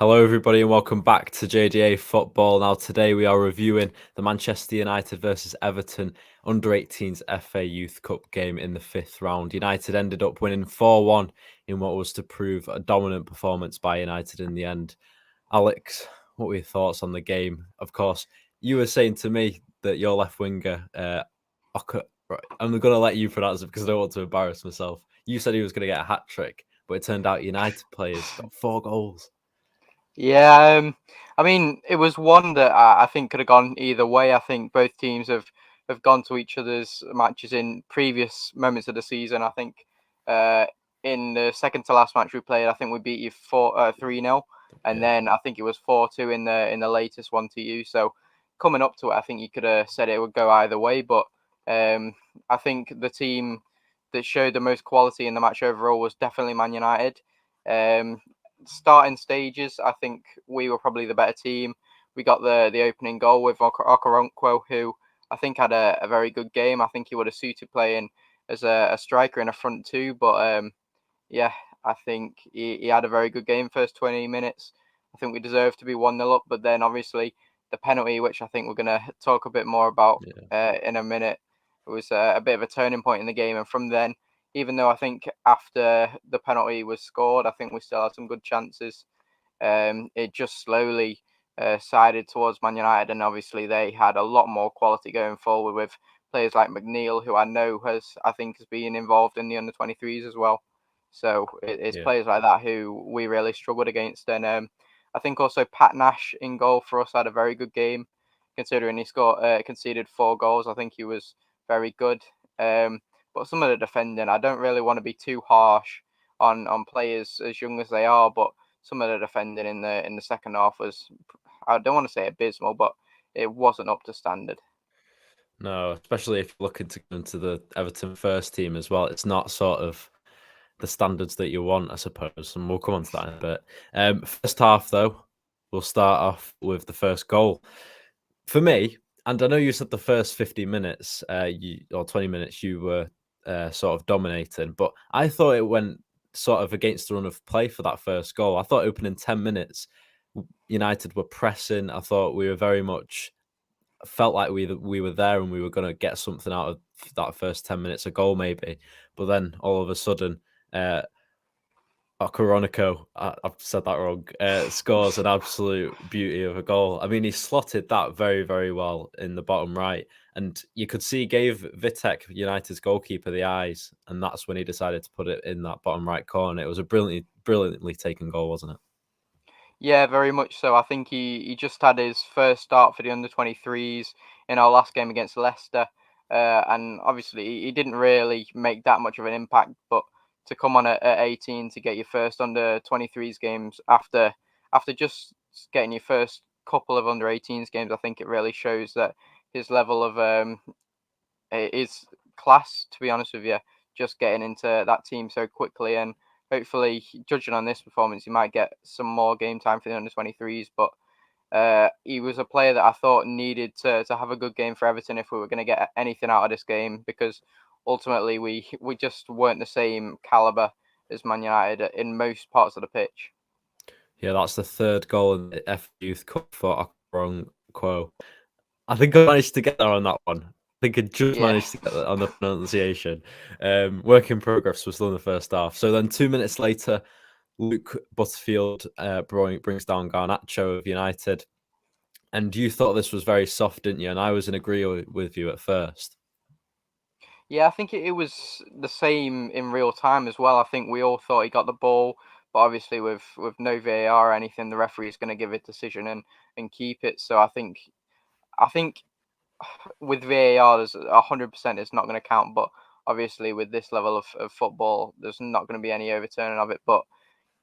Hello, everybody, and welcome back to JDA Football. Now, today we are reviewing the Manchester United versus Everton under-18s FA Youth Cup game in the fifth round. United ended up winning 4-1 in what was to prove a dominant performance by United in the end. Alex, what were your thoughts on the game? Of course, you were saying to me that your left winger, right, I'm going to let you pronounce it because I don't want to embarrass myself. You said he was going to get a hat trick, but it turned out United players got 4 goals. Yeah, I mean, it was one that I think could have gone either way. I think both teams have gone to each other's matches in previous moments of the season. I think uh, in the second to last match we played, I think we beat you 3-0, and Yeah. then I think it was 4-2 in the latest one to you. So coming up to it, I think you could have said it would go either way. But I think the team that showed the most quality in the match overall was definitely Man United. Um, Starting stages, I think we were probably the better team. We got the opening goal with Okoronkwo, who I think had a very good game. I think he would have suited playing as a striker in a front two. But yeah, I think he had a very good game first 20 minutes. I think we deserved to be 1-0 up, but then obviously the penalty, which I think we're going to talk a bit more about Yeah. in a minute, it was a bit of a turning point in the game. And from then, even though I think after the penalty was scored, I think we still had some good chances. It just slowly sided towards Man United, and obviously they had a lot more quality going forward with players like McNeil, who I think has been involved in the under 23s as well. So it's Yeah. players like that who we really struggled against. And I think also Pat Nash in goal for us had a very good game, considering he conceded 4 goals. I think he was very good. But some of the defending, I don't really want to be too harsh on players as young as they are, but some of the defending in the second half was, I don't want to say abysmal, but it wasn't up to standard. No, especially if you're looking to go into the Everton first team as well. It's not sort of the standards that you want, I suppose, and we'll come on to that in a bit. First half, though, we'll start off with the first goal. For me, and I know you said the first 50 minutes, or 20 minutes, you were sort of dominating, but I thought it went sort of against the run of play for that first goal. I thought opening 10 minutes, United were pressing. I thought we were very much felt like we were there and we were going to get something out of that first 10 minutes, a goal maybe. But then all of a sudden, uh, Okoronkwo, I've said that wrong, scores an absolute beauty of a goal. I mean, he slotted that very, very well in the bottom right. And you could see he gave Vitek, United's goalkeeper, the eyes. And that's when he decided to put it in that bottom right corner. It was a brilliantly taken goal, wasn't it? Yeah, very much so. I think he just had his first start for the under 23s in our last game against Leicester. And obviously, he didn't really make that much of an impact. But to come on at 18 to get your first under 23s games after just getting your first couple of under 18s games, I think it really shows that his level of his class, to be honest with you, just getting into that team so quickly. And hopefully, judging on this performance, he might get some more game time for the under 23s. But he was a player that I thought needed to have a good game for Everton if we were going to get anything out of this game, because ultimately we just weren't the same caliber as Man United in most parts of the pitch. Yeah, that's the third goal in the F Youth Cup for Okoronkwo. I think I managed to get there on that one. I think I just Yeah. managed to get that on the pronunciation. Work in progress was still in the first half. So then 2 minutes later, Luke Butterfield brings down Garnacho of United. And you thought this was very soft, didn't you? And I was in agreement with you at first. Yeah, I think it was the same in real time as well. I think we all thought he got the ball, but obviously with no VAR or anything, the referee is going to give a decision and keep it. So I think with VAR, there's 100% it's not going to count. But obviously with this level of football, there's not going to be any overturning of it. But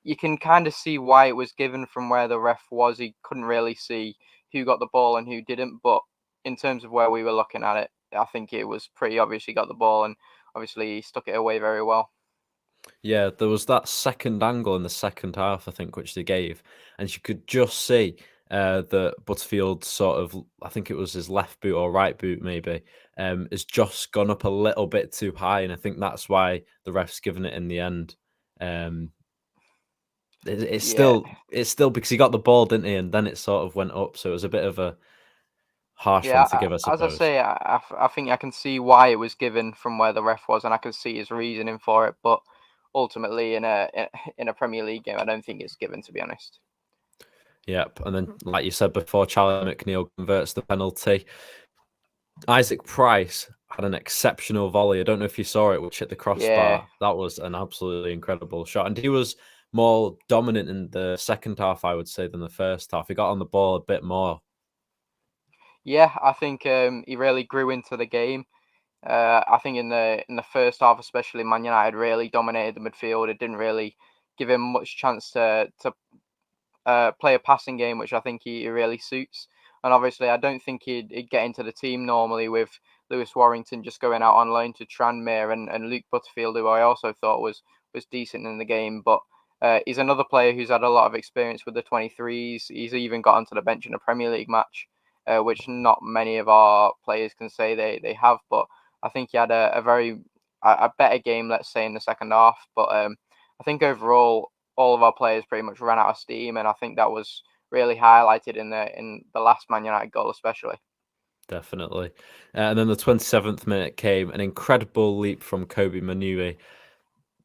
you can kind of see why it was given from where the ref was. He couldn't really see who got the ball and who didn't. But in terms of where we were looking at it, I think it was pretty obvious he got the ball, and obviously he stuck it away very well. Yeah, there was that second angle in the second half, I think, which they gave, and you could just see that Butterfield sort of, I think it was his left boot or right boot, maybe, has just gone up a little bit too high, and I think that's why the ref's given it in the end. Um, It's Yeah, still because he got the ball, didn't he? And then it sort of went up, so it was a bit of a harsh one yeah. to give, I As I suppose. say, I think I can see why it was given from where the ref was, and I can see his reasoning for it. But ultimately, in a Premier League game, I don't think it's given, to be honest. Yep. And then, like you said before, Charlie McNeil converts the penalty. Isaac Price had an exceptional volley. I don't know if you saw it, which hit the Yeah, crossbar. That was an absolutely incredible shot. And he was more dominant in the second half, I would say, than the first half. He got on the ball a bit more. yeah. I think he really grew into the game. I think in the first half, especially, Man United really dominated the midfield. It didn't really give him much chance to play a passing game, which I think he really suits. And obviously, I don't think he'd get into the team normally with Lewis Warrington just going out on loan to Tranmere and Luke Butterfield, who I also thought was decent in the game. But he's another player who's had a lot of experience with the 23s. He's even got onto the bench in a Premier League match, which not many of our players can say they have. But I think he had a very a better game, let's say, in the second half. But I think overall, all of our players pretty much ran out of steam, and I think that was really highlighted in the last Man United goal, especially. Definitely. And then the 27th minute came, an incredible leap from Kobe Manue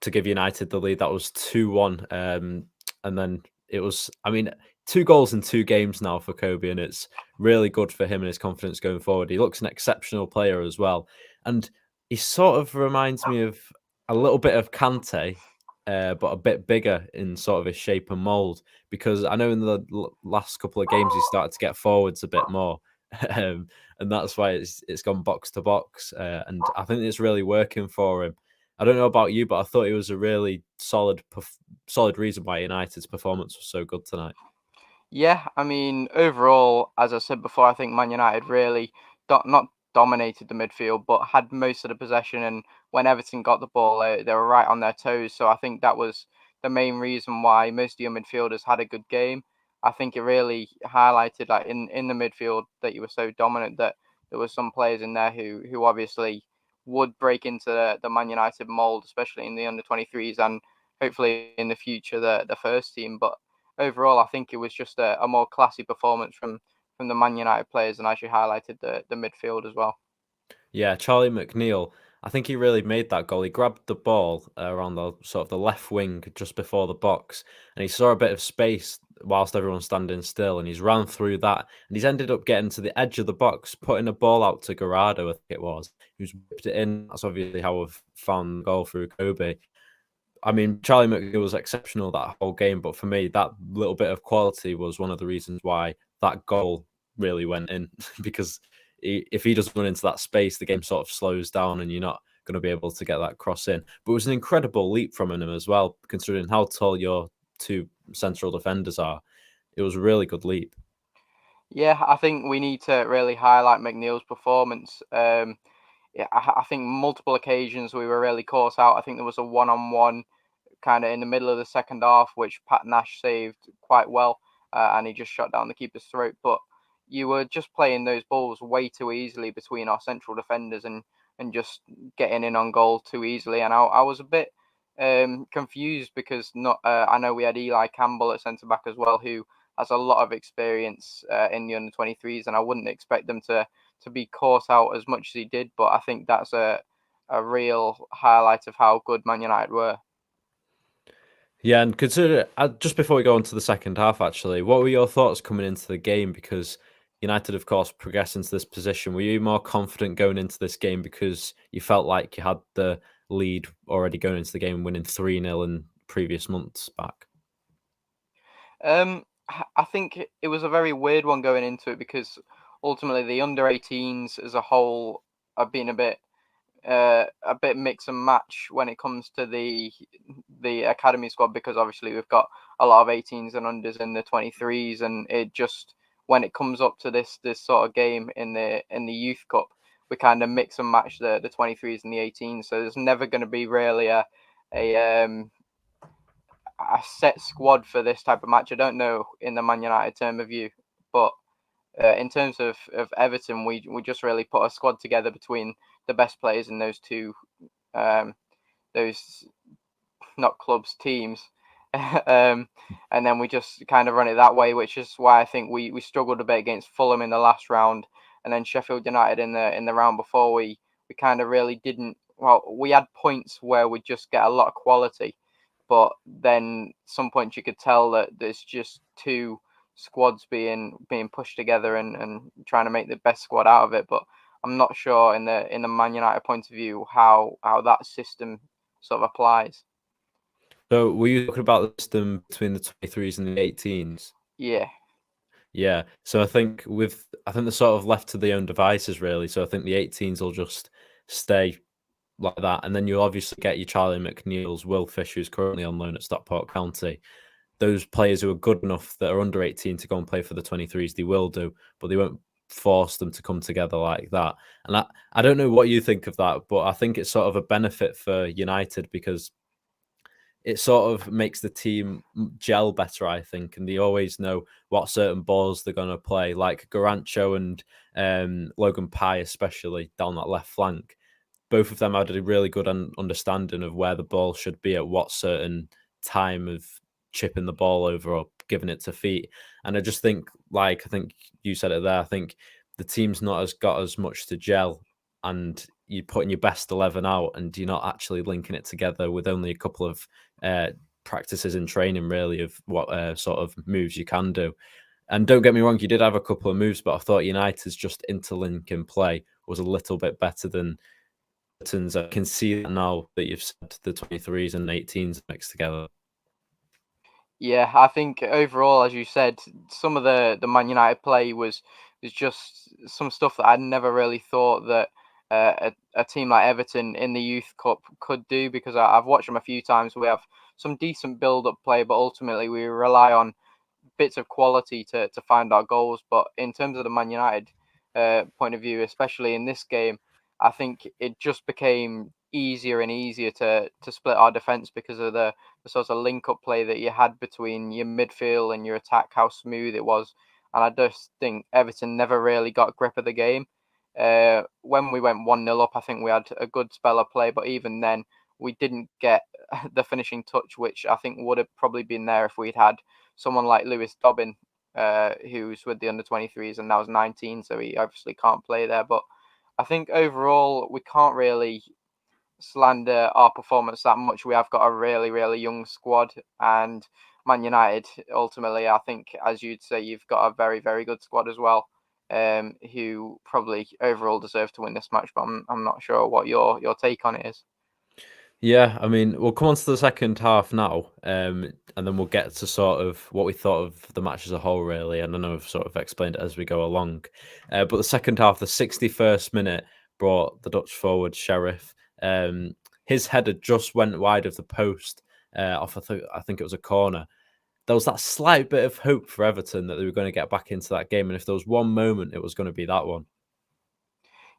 to give United the lead. That was 2-1. And then it was, I mean, 2 goals in 2 games now for Kobe, and it's really good for him and his confidence going forward. He looks an exceptional player as well. And he sort of reminds me of a little bit of Kante, but a bit bigger in sort of his shape and mould. Because I know in the last couple of games he started to get forwards a bit more. Um, and that's why it's gone box to box. And I think it's really working for him. I don't know about you, but I thought it was a really solid reason why United's performance was so good tonight. Yeah, I mean, overall, as I said before, I think Man United really not dominated the midfield, but had most of the possession. And when Everton got the ball, they were right on their toes. So I think that was the main reason why most of your midfielders had a good game. I think it really highlighted, like in the midfield, that you were so dominant that there were some players in there who obviously would break into the Man United mold, especially in the under 23s and hopefully in the future the first team. But overall, I think it was just a more classy performance from the Man United players, and as you highlighted, the midfield as well. Yeah, Charlie McNeil, I think he really made that goal. He grabbed the ball around the sort of the left wing just before the box, and he saw a bit of space whilst everyone's standing still, and he's ran through that, and he's ended up getting to the edge of the box, putting a ball out to Garado, I think it was, who's whipped it in. That's obviously how we've found the goal through Kobe. I mean, Charlie McGill was exceptional that whole game, but for me, that little bit of quality was one of the reasons why that goal really went in. Because if he doesn't run into that space, the game sort of slows down, and you're not going to be able to get that cross in. But it was an incredible leap from him as well, considering how tall your two central defenders are. It was a really good leap. Yeah, I think we need to really highlight McNeil's performance. Yeah, I think multiple occasions we were really caught out. I think there was a one-on-one kind of in the middle of the second half, which Pat Nash saved quite well, and he just shot down the keeper's throat. But you were just playing those balls way too easily between our central defenders and just getting in on goal too easily. And I was a bit confused because not I know we had Eli Campbell at centre back as well, who has a lot of experience in the under 23s, and I wouldn't expect them to be caught out as much as he did. But I think that's a real highlight of how good Man United were. Yeah, and consider just before we go on to the second half, actually, what were your thoughts coming into the game? Because United, of course, progressed into this position. Were you more confident going into this game because you felt like you had the lead already going into the game, winning 3-0 in previous months back? I think it was a very weird one going into it because ultimately the under 18s as a whole have been a bit mix and match when it comes to the academy squad, because obviously we've got a lot of 18s and unders in the 23s, and it just when it comes up to this sort of game in the youth cup, we kind of mix and match the 23s and the 18s, so there's never going to be really a set squad for this type of match. I don't know in the Man United term of view, but in terms of Everton, we just really put a squad together between the best players in those two, those not clubs, teams. And then we just kind of run it that way, which is why I think we struggled a bit against Fulham in the last round, and then Sheffield United in the round before. We kind of really didn't. Well, we had points where we just get a lot of quality, but then some points you could tell that there's just two squads being pushed together and trying to make the best squad out of it. But I'm not sure in the Man United point of view how that system sort of applies. So were you talking about the system between the 23s and the 18s? Yeah. Yeah. So I think they're sort of left to their own devices really. So I think the 18s will just stay like that. And then you'll obviously get your Charlie McNeil's, Will Fisher, who's currently on loan at Stockport County. Those players who are good enough that are under 18 to go and play for the 23s, they will do, but they won't force them to come together like that. And I don't know what you think of that, but I think it's sort of a benefit for United because it sort of makes the team gel better, I think, and they always know what certain balls they're going to play, like Garancho and Logan Pye, especially down that left flank. Both of them had a really good understanding of where the ball should be at what certain time of chipping the ball over or giving it to feet. And I just think, like I think you said it there, I think the team's not as got as much to gel, and you're putting your best 11 out and you're not actually linking it together with only a couple of practices and training, really, of what sort of moves you can do. And don't get me wrong, you did have a couple of moves, but I thought United's just interlinking play was a little bit better than Everton's. I can see that now that you've said the 23s and 18s mixed together. Yeah, I think overall, as you said, some of the Man United play was just some stuff that I'd never really thought that a team like Everton in the Youth Cup could do, because I've watched them a few times. We have some decent build-up play, but ultimately we rely on bits of quality to find our goals. But in terms of the Man United point of view, especially in this game, I think it just became easier and easier to split our defence because of the sort of link up play that you had between your midfield and your attack, how smooth it was. And I just think Everton never really got grip of the game. When we went 1-0 up, I think we had a good spell of play, but even then, we didn't get the finishing touch, which I think would have probably been there if we'd had someone like Lewis Dobbin, who's with the under 23s and now is 19, so he obviously can't play there. But I think overall, we can't really slander our performance that much. We have got a really, really young squad, and Man United, ultimately, I think, as you'd say, you've got a very, very good squad as well, who probably overall deserve to win this match, but I'm not sure what your take on it is. Yeah, I mean, we'll come on to the second half now, and then we'll get to sort of what we thought of the match as a whole, really. And I know I've sort of explained it as we go along. But the second half, the 61st minute, brought the Dutch forward Sheriff. His header just went wide of the post off, I think it was a corner. There was that slight bit of hope for Everton that they were going to get back into that game. And if there was one moment, it was going to be that one.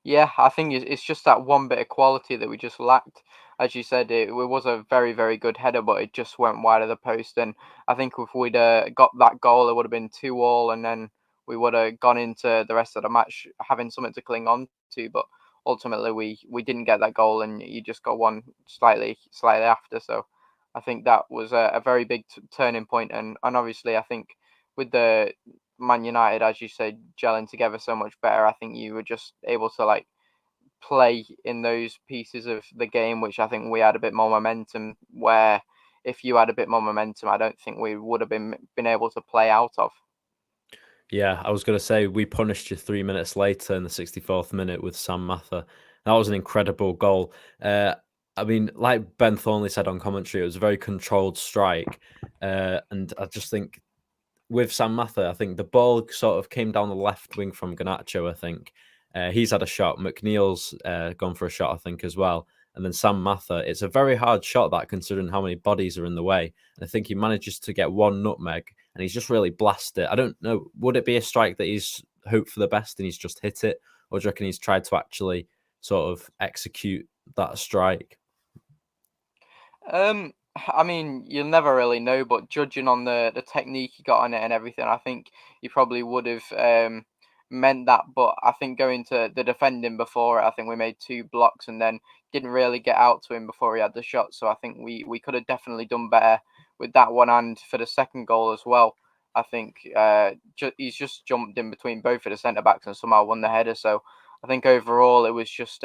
Yeah, I think it's just that one bit of quality that we just lacked. As you said, it was a very, very good header, but it just went wide of the post. And I think if we'd got that goal, it would have been 2-2, and then we would have gone into the rest of the match having something to cling on to. But ultimately, we didn't get that goal, and you just got one slightly after. So I think that was a very big turning point. And obviously, I think with the Man United, as you said, gelling together so much better, I think you were just able to like play in those pieces of the game, which I think we had a bit more momentum. Where if you had a bit more momentum, I don't think we would have been able to play out of. Yeah, I was going to say we punished you 3 minutes later in the 64th minute with Sam Mather. That was an incredible goal. I mean, like Ben Thornley said on commentary, it was a very controlled strike. And I just think with Sam Mather, I think the ball sort of came down the left wing from Garnacho, I think. He's had a shot. McNeil's gone for a shot, I think, as well. And then Sam Mather, it's a very hard shot, that, considering how many bodies are in the way. And I think he manages to get one nutmeg and he's just really blasted it. I don't know, would it be a strike that he's hoped for the best and he's just hit it? Or do you reckon he's tried to actually sort of execute that strike? I mean, you'll never really know, but judging on the technique he got on it and everything, I think he probably would have meant that. But I think going to the defending before it, I think we made two blocks and then didn't really get out to him before he had the shot. So I think we could have definitely done better that one, and for the second goal as well. I think he's just jumped in between both of the centre backs and somehow won the header. So I think overall it was just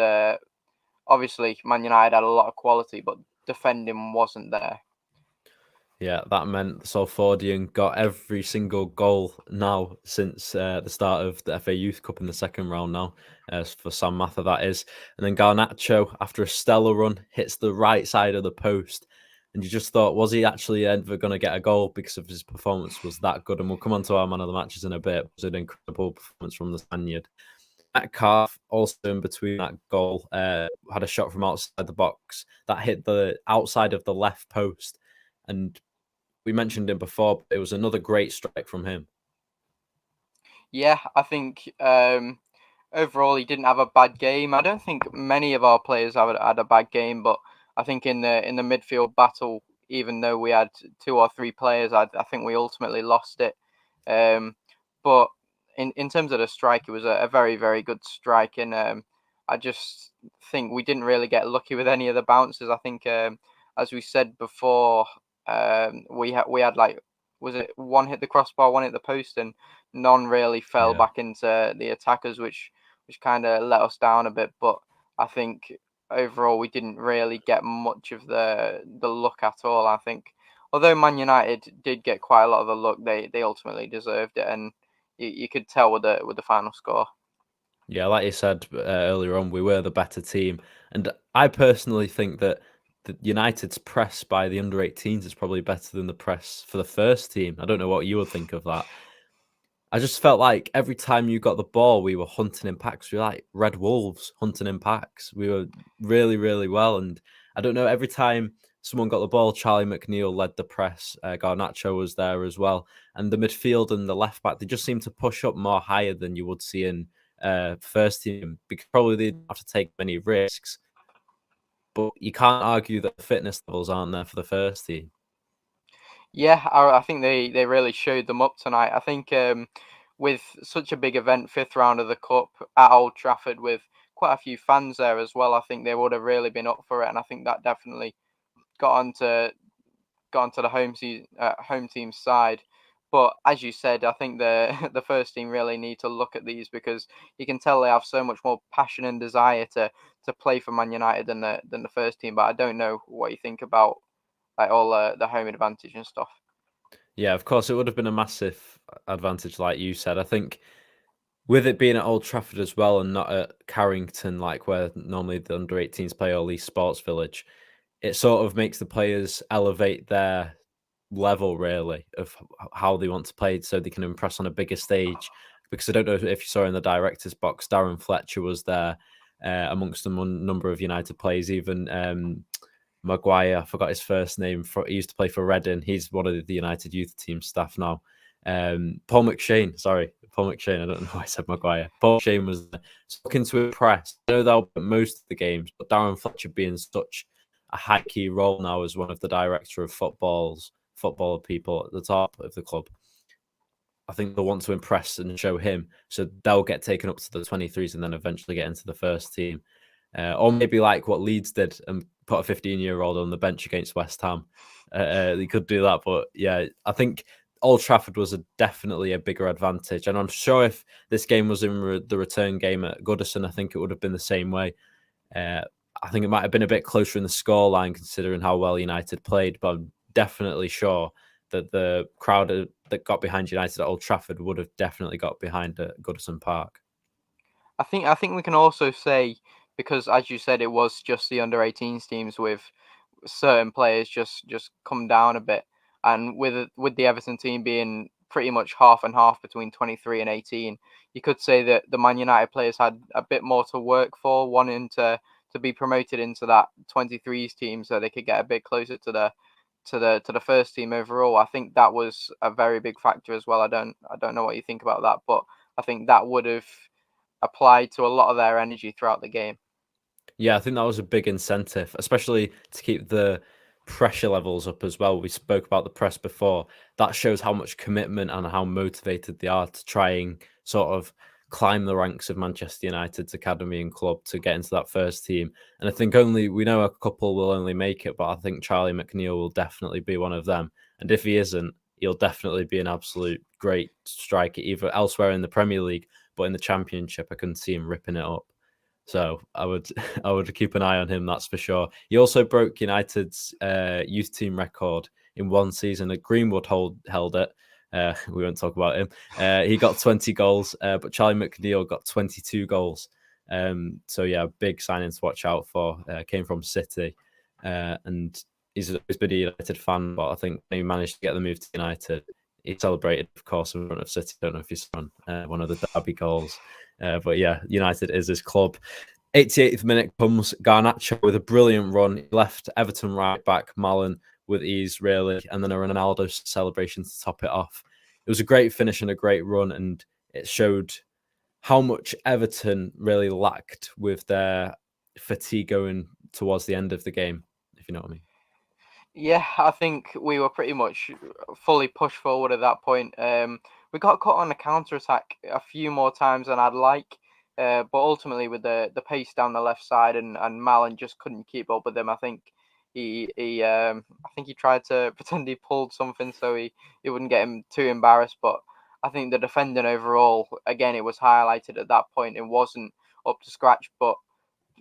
obviously Man United had a lot of quality, but defending wasn't there. Yeah, that meant Salfordian got every single goal now since the start of the FA Youth Cup in the second round now, for Sam Mather, that is. And then Garnacho, after a stellar run, hits the right side of the post. And you just thought, was he actually ever going to get a goal because of his performance was that good? And we'll come on to our man of the matches in a bit. It was an incredible performance from the Spaniard. Metcalf, also in between that goal, had a shot from outside the box that hit the outside of the left post. And we mentioned him before, but it was another great strike from him. Yeah, I think overall he didn't have a bad game. I don't think many of our players have had a bad game, but I think in the midfield battle, even though we had 2 or 3 players, I think we ultimately lost it. But in terms of the strike, it was a very, very good strike, and I just think we didn't really get lucky with any of the bounces. I think, as we said before, we had like, was it one hit the crossbar, one hit the post, and none really fell Yeah. back into the attackers, which kind of let us down a bit. But I think overall we didn't really get much of the luck at all. I think although Man United did get quite a lot of the luck, they ultimately deserved it, and you could tell with the final score. Yeah, like you said earlier on, we were the better team. And I personally think that the United's press by the under-18s is probably better than the press for the first team. I don't know what you would think of that. I just felt like every time you got the ball, we were hunting in packs. We were like red wolves hunting in packs. We were really, really well. And I don't know, every time someone got the ball, Charlie McNeil led the press. Garnacho was there as well. And the midfield and the left back, they just seemed to push up more higher than you would see in first team, because probably they didn't have to take many risks. But you can't argue that the fitness levels aren't there for the first team. Yeah, I think they really showed them up tonight. I think with such a big event, fifth round of the cup at Old Trafford, with quite a few fans there as well, I think they would have really been up for it, and I think that definitely got onto the home team's side. But as you said, I think the the first team really need to look at these, because you can tell they have so much more passion and desire to play for Man United than the first team. But I don't know what you think about like all the home advantage and stuff. Yeah, of course, it would have been a massive advantage, like you said. I think with it being at Old Trafford as well and not at Carrington, like where normally the under-18s play, or Leeds Sports Village, it sort of makes the players elevate their level, really, of how they want to play so they can impress on a bigger stage. Because I don't know if you saw in the director's box, Darren Fletcher was there amongst a number of United players, even Maguire, I forgot his first name. He used to play for Reading. He's one of the United youth team staff now. Paul McShane, sorry, Paul McShane. I don't know why I said Maguire. Paul McShane was looking to impress. I know they'll put most of the games, but Darren Fletcher being such a high key role now as one of the director of football people at the top of the club, I think they'll want to impress and show him, so they'll get taken up to the 23s and then eventually get into the first team. Or maybe like what Leeds did and put a 15-year-old on the bench against West Ham. They could do that, but yeah, I think Old Trafford was definitely a bigger advantage. And I'm sure if this game was in the return game at Goodison, I think it would have been the same way. Uh, I think it might have been a bit closer in the scoreline considering how well United played, but I'm definitely sure that the crowd that got behind United at Old Trafford would have definitely got behind at Goodison Park. I think we can also say, because as you said, it was just the under-18s teams with certain players just come down a bit, and with the Everton team being pretty much half and half between 23 and 18, you could say that the Man United players had a bit more to work for, wanting to be promoted into that 23s team so they could get a bit closer to the first team overall. I think that was a very big factor as well. I don't know what you think about that, but I think that would have applied to a lot of their energy throughout the game. Yeah, I think that was a big incentive, especially to keep the pressure levels up as well. We spoke about the press before. That shows how much commitment and how motivated they are to try and sort of climb the ranks of Manchester United's academy and club to get into that first team. And I think we know a couple will only make it, but I think Charlie McNeil will definitely be one of them. And if he isn't, he'll definitely be an absolute great striker, either elsewhere in the Premier League, but in the Championship, I couldn't see him ripping it up. So I would I would keep an eye on him, that's for sure. He also broke United's youth team record in one season. Greenwood held it. We won't talk about him. He got 20 goals, but Charlie McNeil got 22 goals. So yeah, big signing to watch out for. Came from City, and he's been a United fan, but I think he managed to get the move to United. He celebrated, of course, in front of City. I don't know if you saw one of the derby goals. But yeah, United is his club. 88th minute comes Garnacho with a brilliant run. He left Everton right back Malen with ease, really, and then a Ronaldo celebration to top it off. It was a great finish and a great run, and it showed how much Everton really lacked with their fatigue going towards the end of the game, if you know what I mean. Yeah, I think we were pretty much fully pushed forward at that point. We got caught on a counter attack a few more times than I'd like, but ultimately with the pace down the left side and Malen just couldn't keep up with him. I think he tried to pretend he pulled something so he wouldn't get him too embarrassed. But I think the defending overall, again, it was highlighted at that point. It wasn't up to scratch, but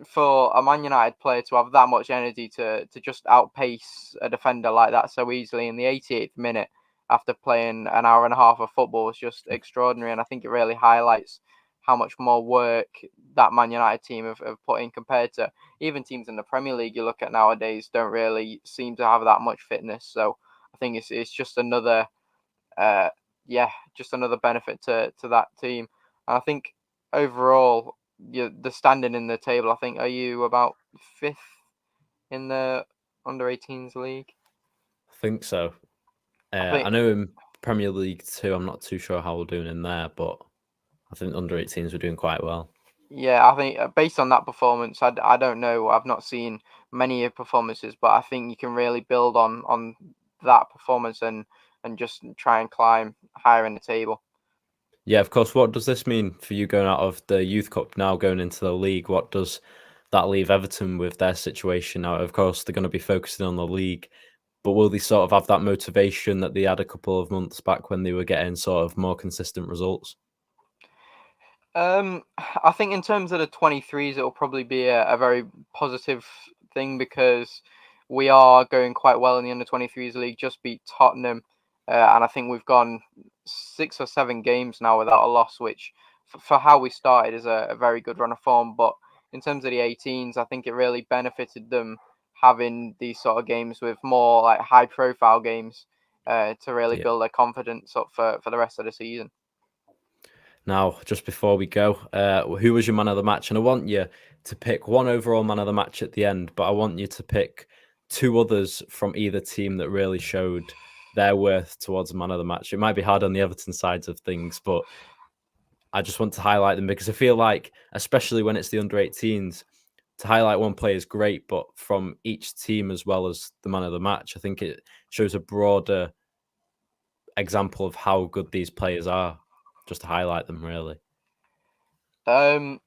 for a Man United player to have that much energy to just outpace a defender like that so easily in the 88th minute after playing an hour and a half of football was just extraordinary. And I think it really highlights how much more work that Man United team have put in compared to even teams in the Premier League you look at nowadays don't really seem to have that much fitness. So I think it's just another uh just another benefit to that team. And I think overall the standing in the table, I think, are you about fifth in the under 18s league? I think so. I I think, know in Premier League 2, I'm not too sure how we're doing in there, but I think under 18s we're doing quite well. yeah, I think based on that performance, I don't know. I've not seen many performances, but I think you can really build on that performance and just try and climb higher in the table. Yeah, of course. What does this mean for you going out of the Youth Cup now going into the league? What does that leave Everton with their situation now? Of course, they're going to be focusing on the league, but will they sort of have that motivation that they had a couple of months back when they were getting sort of more consistent results? I think in terms of the 23s, it will probably be a very positive thing because we are going quite well in the under 23s league. Just beat Tottenham, and I think we've gone 6 or 7 games now without a loss, which for how we started is a very good run of form. But in terms of the 18s, I think it really benefited them having these sort of games with more like high profile games to really Yeah. build their confidence up for the rest of the season. Now, just before we go, who was your man of the match? And I want you to pick one overall man of the match at the end, but I want you to pick two others from either team that really showed their worth towards man of the match. It might be hard on the Everton sides of things, but I just want to highlight them because I feel like, especially when it's the under 18s, to highlight one player is great, but from each team as well as the man of the match, I think it shows a broader example of how good these players are, just to highlight them, really. Um,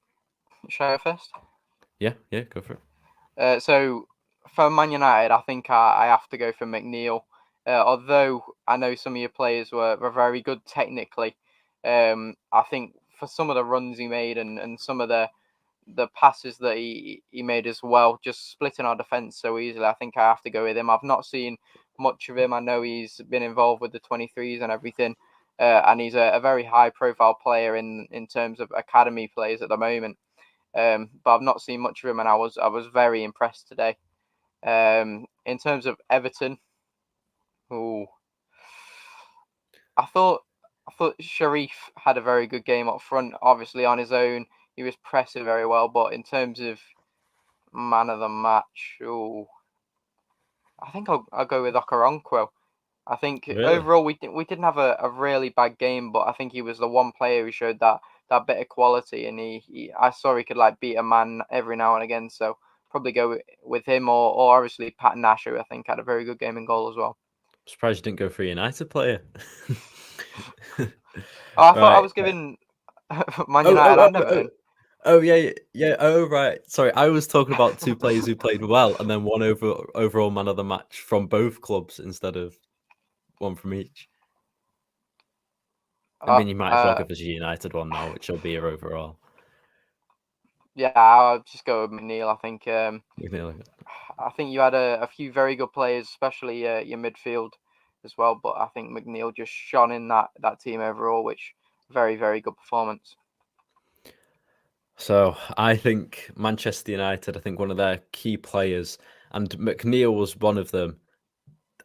Shall I go first? Yeah, go for it. So for Man United, I think I have to go for McNeil. Although I know some of your players were very good technically, I think for some of the runs he made and some of the passes that he made as well, just splitting our defence so easily, I think I have to go with him. I've not seen much of him. I know he's been involved with the 23s and everything, and he's a very high profile player in terms of academy players at the moment. But I've not seen much of him, and I was very impressed today. In terms of Everton, ooh, I thought I thought Sharif had a very good game up front. Obviously, on his own, he was pressing very well. But in terms of man of the match, ooh, I think I'll go with Okoronkwo. I think Really? overall we didn't have a really bad game, but I think he was the one player who showed that bit of quality, and I saw he could like beat a man every now and again. So probably go with him or obviously Pat Nash, who I think had a very good game in goal as well. I'm surprised you didn't go for a United player. Oh, I thought I Right. was giving Man Oh, United oh, and oh, oh, Everton. oh, yeah, yeah. Oh, right. Sorry, I was talking about two players who played well, and then one overall man of the match from both clubs instead of one from each. I Uh, mean, you might as well uh, give us a United one now, which will be your overall. yeah, I'll just go with McNeil. McNeil. I think you had a few very good players, especially your midfield as well. But I think McNeil just shone in that team overall, which very very good performance. So I think Manchester United, I think one of their key players, and McNeil was one of them.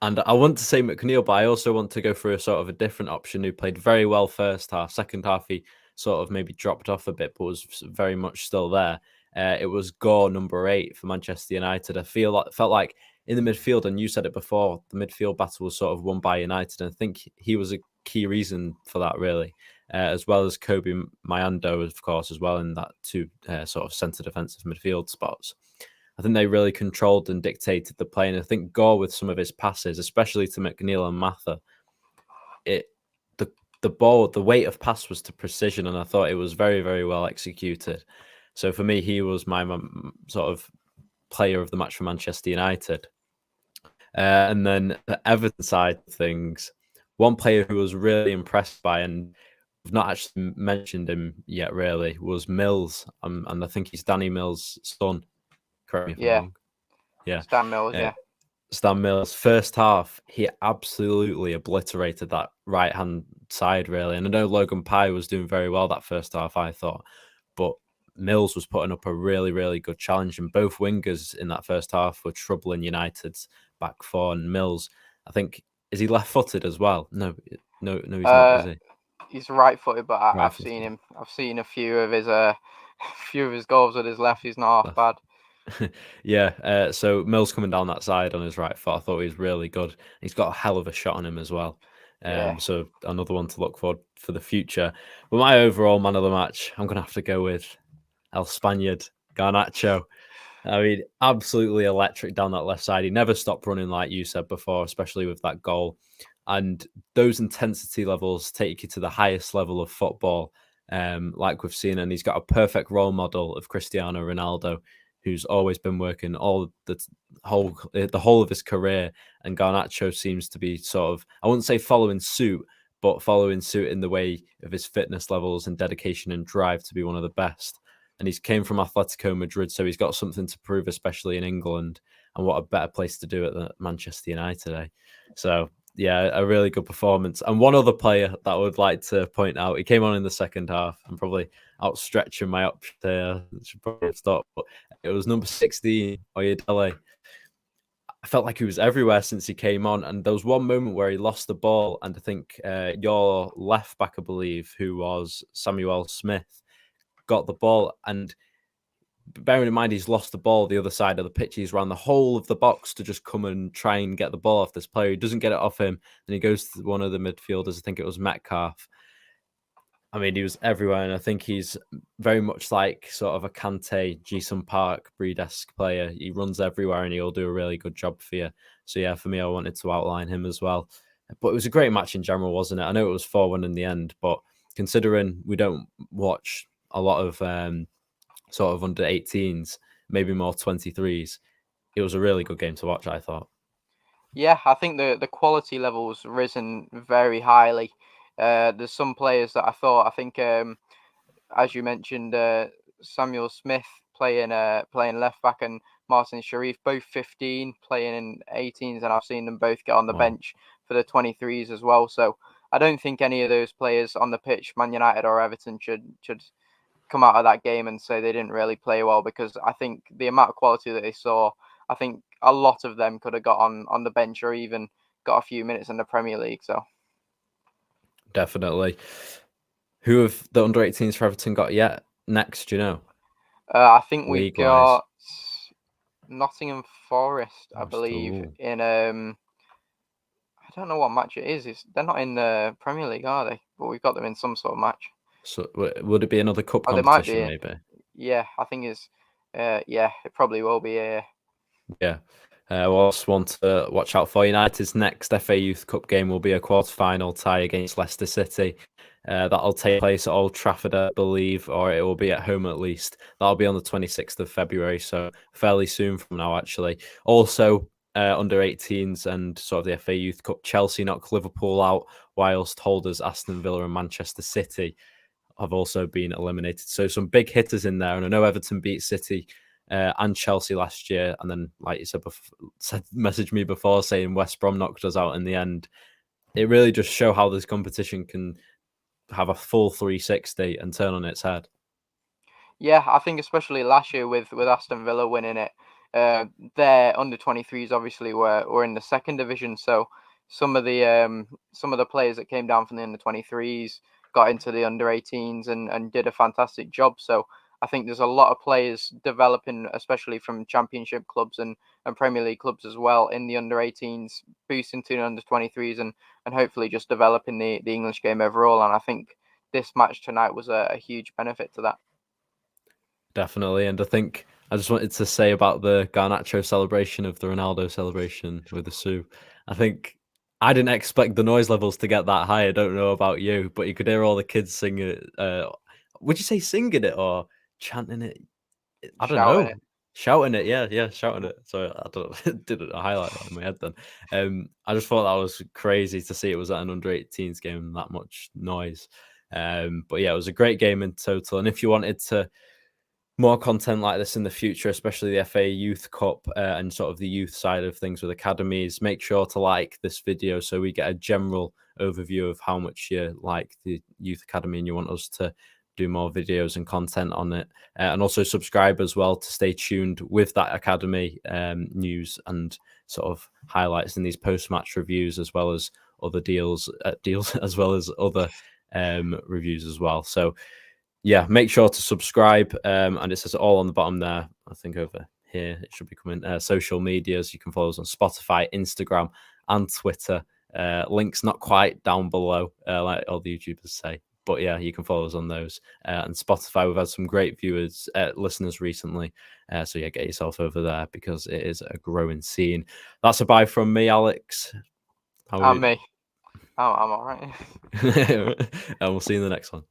And I want to say McNeil, but I also want to go for a sort of a different option who played very well first half. Second half, he sort of maybe dropped off a bit, but was very much still there. It was Gore, number 8 for Manchester United. I felt like in the midfield, and you said it before, the midfield battle was sort of won by United. And I think he was a key reason for that, really, as well as Kobe Mayando, of course, as well in that two sort of centre defensive midfield spots. I think they really controlled and dictated the play. And I think Gore, with some of his passes, especially to McNeil and Mather, it the ball, the weight of pass was to precision, and I thought it was very, very well executed. So for me, he was my sort of player of the match for Manchester United. And then the Everton side of things, one player who was really impressed by, and I've not actually mentioned him yet, really, was Mills. And I think he's Danny Mills' son. Correct me if I'm Yeah, wrong. Yeah. Stan Mills. Uh, Yeah, Stan Mills, first half, he absolutely obliterated that right hand side, really. And I know Logan Pye was doing very well that first half, I thought, but Mills was putting up a really, really good challenge. And both wingers in that first half were troubling United's back four. And Mills, I think, is he left footed as well? No, he's not, is uh, he? he's right-footed, but Right I've footed. seen him. I've seen a few of his few of his goals with his left. He's not half bad. Yeah, so Mills coming down that side on his right foot, I thought he was really good. He's got a hell of a shot on him as well. Yeah. So another one to look forward for the future. But my overall man of the match, I'm going to have to go with El Spaniard, Garnacho. I mean, absolutely electric down that left side. He never stopped running, like you said before, especially with that goal. And those intensity levels take you to the highest level of football, like we've seen. And he's got a perfect role model of Cristiano Ronaldo, who's always been working all the whole of his career. And Garnacho seems to be sort of, I wouldn't say following suit, but following suit in the way of his fitness levels and dedication and drive to be one of the best. And he's came from Atletico Madrid, so he's got something to prove, especially in England. And what a better place to do it than Manchester United, eh? So yeah, a really good performance. And one other player that I would like to point out, he came on in the second half. I'm probably outstretching my option there. Should probably stop, but it was number 16, Oyedele. I felt like he was everywhere since he came on. And there was one moment where he lost the ball, and I think your left back, I believe, who was Samuel Smith, got the ball. And bearing in mind he's lost the ball the other side of the pitch, he's ran the whole of the box to just come and try and get the ball off this player. He doesn't get it off him, and he goes to one of the midfielders. I think it was Metcalf. I mean, he was everywhere, and I think he's very much like sort of a Kante, Jason Park breed-esque player. He runs everywhere, and he'll do a really good job for you. So yeah, for me, I wanted to outline him as well. But it was a great match in general, wasn't it? I know it was 4-1 in the end, but considering we don't watch a lot of sort of under 18s, maybe more 23s, it was a really good game to watch, I thought. Yeah, I think the quality level's risen very highly. There's some players that I think as you mentioned, Samuel Smith playing left back and Martin Sharif, both 15 playing in 18s, and I've seen them both get on the Wow. bench for the 23s as well. So I don't think any of those players on the pitch, Man United or Everton, should come out of that game and say they didn't really play well, because I think the amount of quality that they saw, I think a lot of them could have got on the bench or even got a few minutes in the Premier League. So Definitely. Who have the under 18s for Everton got yet next, do you know, I think we've league wise? got Nottingham Forest, I believe, Oh, in I don't know what match it is. They're not in the Premier League, are they? But we've got them in some sort of match. so would it be another cup Oh, they might competition, be. maybe? Yeah, I think it's. Yeah, it probably will be. Yeah. We'll also want to watch out for United's next FA Youth Cup game will be a quarter-final tie against Leicester City. That'll take place at Old Trafford, I believe, or it will be at home at least. That'll be on the 26th of February, so fairly soon from now, actually. Also, under 18s and sort of the FA Youth Cup, Chelsea knocked Liverpool out, whilst holders Aston Villa and Manchester City have also been eliminated. So some big hitters in there, and I know Everton beat City and Chelsea last year, and then, like you said, messaged me before saying West Brom knocked us out in the end. It really just show how this competition can have a full 360 and turn on its head. Yeah, I think especially last year with Aston Villa winning it, their under 23s obviously were in the second division. So some of the players that came down from the under 23s got into the under 18s and did a fantastic job. So I think there's a lot of players developing, especially from Championship clubs and Premier League clubs as well, in the under 18s, boosting to the under 23s and hopefully just developing the English game overall. And I think this match tonight was a huge benefit to that. Definitely. And I think I just wanted to say about the Garnacho celebration of the Ronaldo celebration with the Sue. I think I didn't expect the noise levels to get that high. I don't know about you, but you could hear all the kids singing it. Would you say singing it or chanting it? I don't Shouting know. it. Shouting it, yeah, shouting it. So I don't didn't highlight that in my head then. I just thought that was crazy to see it was at an under 18s game and that much noise. But yeah, it was a great game in total. And if you wanted to more content like this in the future, especially the FA Youth Cup and sort of the youth side of things with academies, make sure to like this video so we get a general overview of how much you like the Youth Academy and you want us to do more videos and content on it. And also subscribe as well to stay tuned with that academy news and sort of highlights in these post-match reviews, as well as other deals as well as other reviews as well. So yeah, make sure to subscribe. And it says it all on the bottom there. I think over here it should be coming. Social medias. You can follow us on Spotify, Instagram, and Twitter. Links not quite down below, like all the YouTubers say. But yeah, you can follow us on those. And Spotify, we've had some great listeners recently. So yeah, get yourself over there because it is a growing scene. That's a bye from me, Alex. How are And you? me. I'm all right. And we'll see you in the next one.